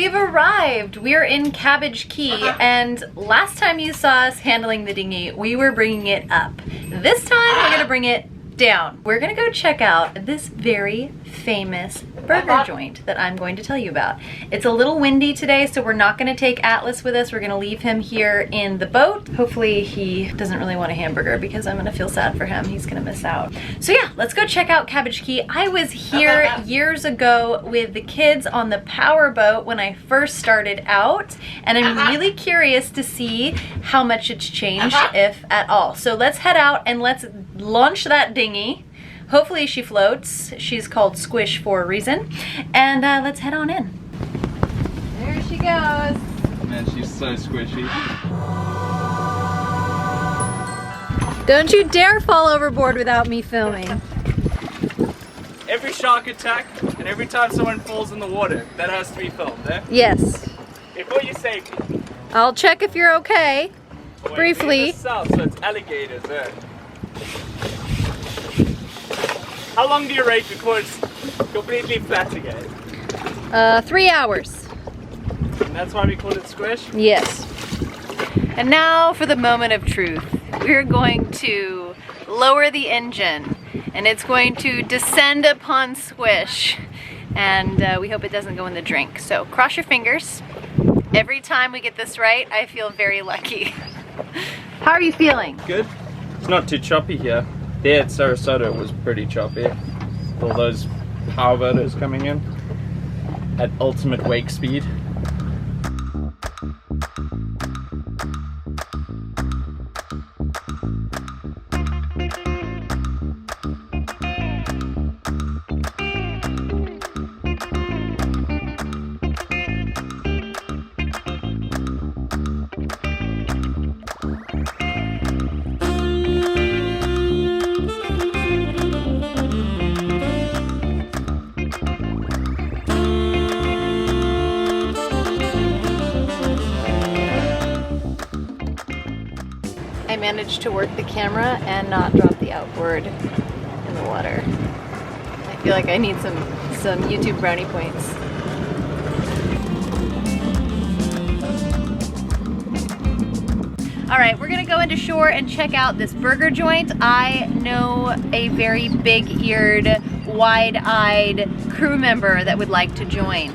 we've arrived. We're in Cabbage Key, and last time you saw us handling the dinghy, we were bringing it up. This time, we're gonna bring it down. We're gonna go check out this very famous burger joint that I'm going to tell you about. It's a little windy today, so we're not gonna take Atlas with us. We're gonna leave him here in the boat. Hopefully he doesn't really want a hamburger because I'm gonna feel sad for him. He's gonna miss out. So yeah, let's go check out Cabbage Key. I was here years ago with the kids on the power boat when I first started out, and I'm really curious to see how much it's changed, if at all. So let's head out and let's launch that dinghy. Hopefully she floats. She's called Squish for a reason. And let's head on in. There she goes. Man, she's so squishy. Don't you dare fall overboard without me filming. Every shark attack and every time someone falls in the water, that has to be filmed, eh? Yes. Before you safety. I'll check if you're okay. Wait, Briefly. in the south, so it's alligators there. How long do you rate before it's completely flat again? 3 hours. And that's why we call it Squish? Yes. And now for the moment of truth. We're going to lower the engine and it's going to descend upon Squish. And we hope it doesn't go in the drink. So cross your fingers. Every time we get this right, I feel very lucky. How are you feeling? Good. It's not too choppy here. There at Sarasota it was pretty choppy. All those power boaters coming in at ultimate wake speed. I managed to work the camera and not drop the outboard in the water. I feel like I need some YouTube brownie points. All right, we're gonna go into shore and check out this burger joint. I know a very big-eared, wide-eyed crew member that would like to join.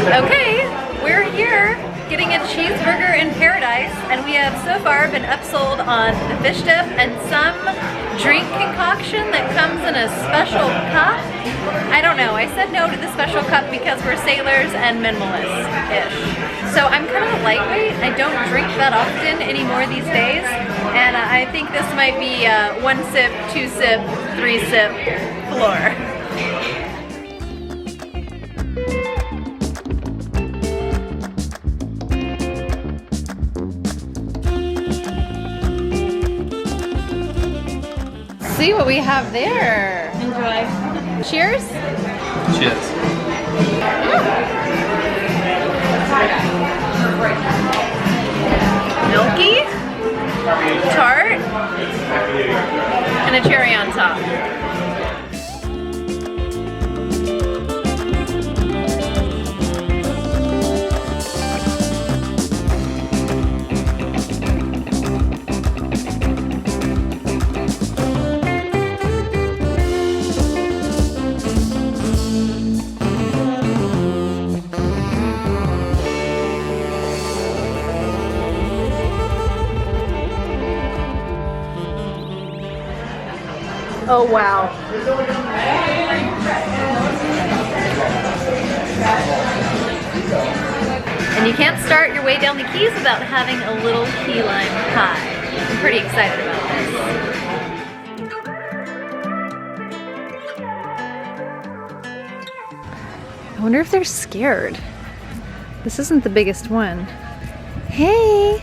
Okay, we're here getting a cheeseburger in paradise, and we have so far been upsold on the fish dip and some drink concoction that comes in a special cup. I don't know, I said no to the special cup because we're sailors and minimalist-ish. So I'm kind of a lightweight. I don't drink that often anymore these days, and I think this might be 1 sip, 2 sip, 3 sip floor. See what we have there. Enjoy. Cheers. Cheers. Milky, tart, and a cherry on top. Oh wow. And you can't start your way down the keys without having a little key lime pie. I'm pretty excited about this. I wonder if they're scared. This isn't the biggest one. Hey!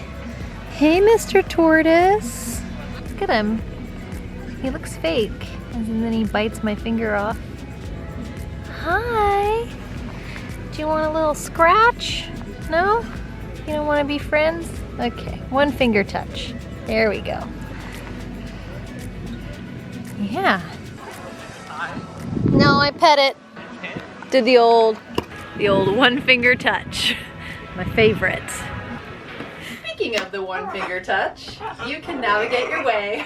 Hey, Mr. Tortoise! Look at him. He looks fake. And then he bites my finger off. Hi! Do you want a little scratch? No? You don't want to be friends? Okay, one finger touch. There we go. Yeah. No, I pet it. Did the old one finger touch. My favorite. Speaking of the one finger touch, you can navigate your way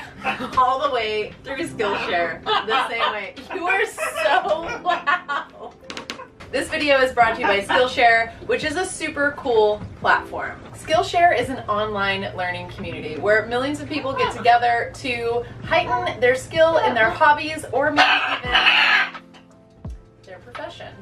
all the way through Skillshare the same way. You are so loud. This video is brought to you by Skillshare, which is a super cool platform. Skillshare is an online learning community where millions of people get together to heighten their skill in their hobbies or maybe even their profession.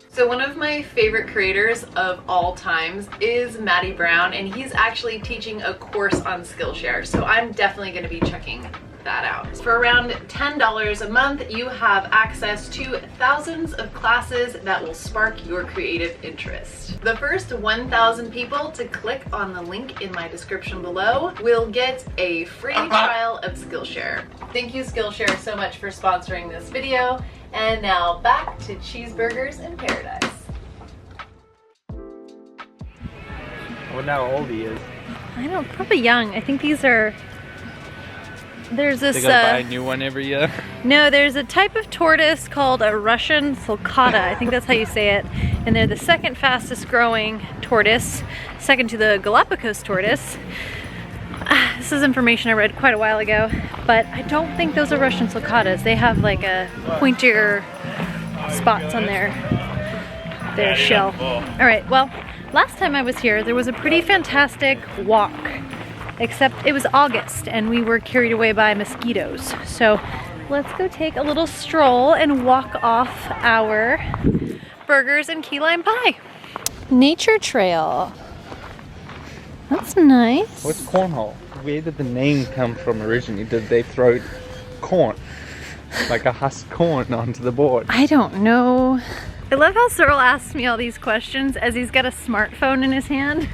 So one of my favorite creators of all times is Maddie Brown, and he's actually teaching a course on Skillshare. So I'm definitely going to be checking that out. For around $10 a month, you have access to thousands of classes that will spark your creative interest. The first 1,000 people to click on the link in my description below will get a free trial of Skillshare. Thank you, Skillshare, so much for sponsoring this video. And now back to cheeseburgers in paradise. I wonder how old he is. I don't, probably young. I think these are, there's this, They gotta buy a new one every year. no, there's a type of tortoise called a Russian sulcata. I think that's how you say it. And they're the second fastest growing tortoise, second to the Galapagos tortoise. This is information I read quite a while ago, but I don't think those are Russian sulcatas. They have like a pointier spots on their shell. All right, well, last time I was here, there was a pretty fantastic walk, except it was August and we were carried away by mosquitoes. So let's go take a little stroll and walk off our burgers and key lime pie. Nature trail. That's nice. What's cornhole? Where did the name come from originally? Did they throw corn, like a husk corn, onto the board? I don't know. I love how Cyril asks me all these questions as he's got a smartphone in his hand.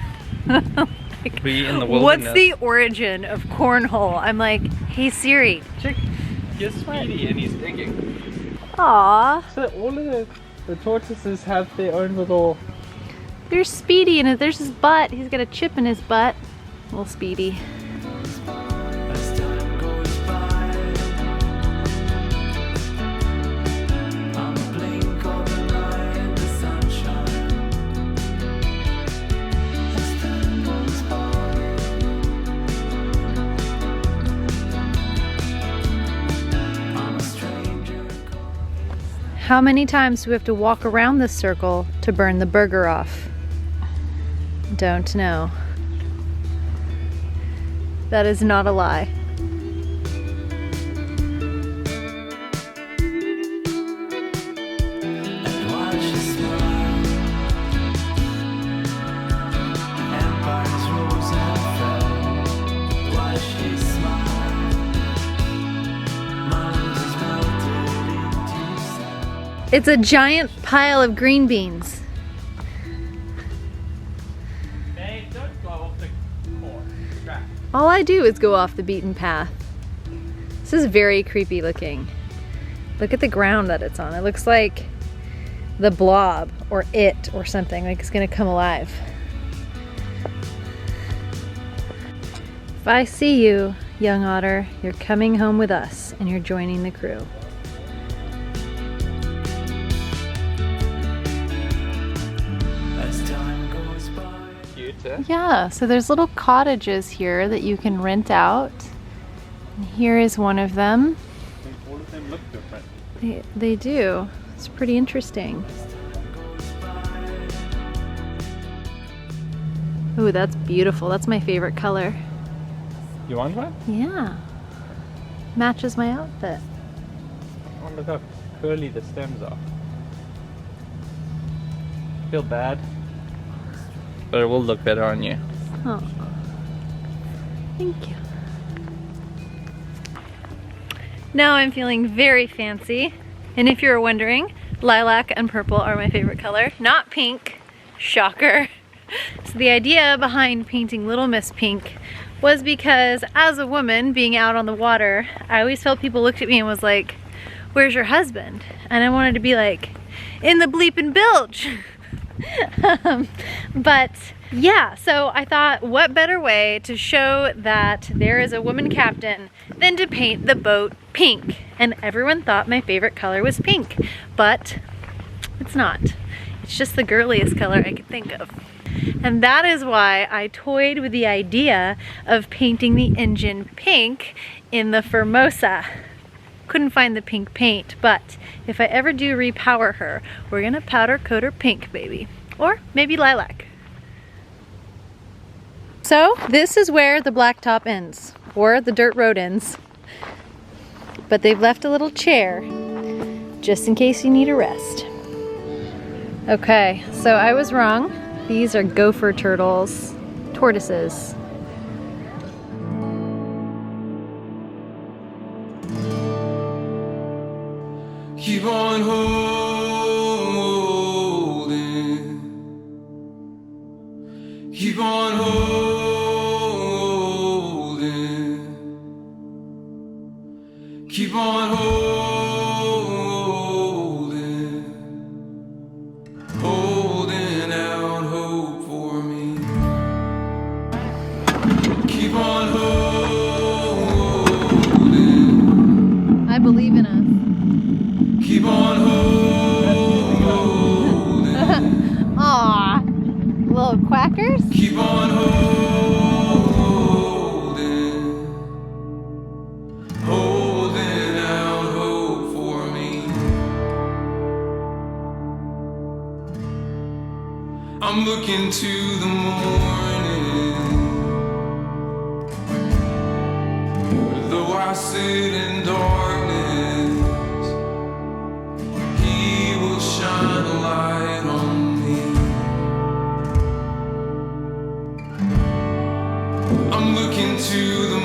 Like, Be in the wilderness. what's the origin of cornhole? I'm like, hey Siri. Check. He's Speedy and he's digging. Aw. So all of the tortoises have their own little... There's Speedy and there's his butt. He's got a chip in his butt. Little Speedy. How many times do we have to walk around this circle to burn the burger off? Don't know. That is not a lie. It's a giant pile of green beans. Hey, don't go off the track. All I do is go off the beaten path. This is very creepy looking. Look at the ground that it's on. It looks like the Blob or It or something, like it's gonna come alive. If I see you, young otter, you're coming home with us and you're joining the crew. Yeah, so there's little cottages here that you can rent out. And here is one of them. All of them look different. They do. It's pretty interesting. Ooh, that's beautiful. That's my favorite color. You want one? Yeah. Matches my outfit. Oh, look how curly the stems are. Feel bad. But it will look better on you. Oh. Thank you. Now I'm feeling very fancy. And if you're wondering, Lilac and purple are my favorite color, not pink. Shocker. So the idea behind painting Little Miss Pink was because as a woman being out on the water, I always felt people looked at me and was like, where's your husband? And I wanted to be like, in the bleeping bilge. But yeah, so I thought what better way to show that there is a woman captain than to paint the boat pink. And everyone thought my favorite color was pink, but it's not. It's just the girliest color I could think of. And that is why I toyed with the idea of painting the engine pink in the Formosa. Couldn't find the pink paint, but if I ever do repower her, we're gonna powder coat her pink, baby. Or maybe lilac. So this is where the blacktop ends, or the dirt road ends. But they've left a little chair, just in case you need a rest. Okay, so I was wrong. These are gopher turtles, tortoises. Keep on holding. Keep on holding. Keep on holding. Holding out hope for me. Keep on holding. I believe in us. Keep on holding. Aw, little quackers. Keep on holding. Holding out hope for me. I'm looking to the morning. Though I sit in darkness, He will shine a light on me. I'm looking to the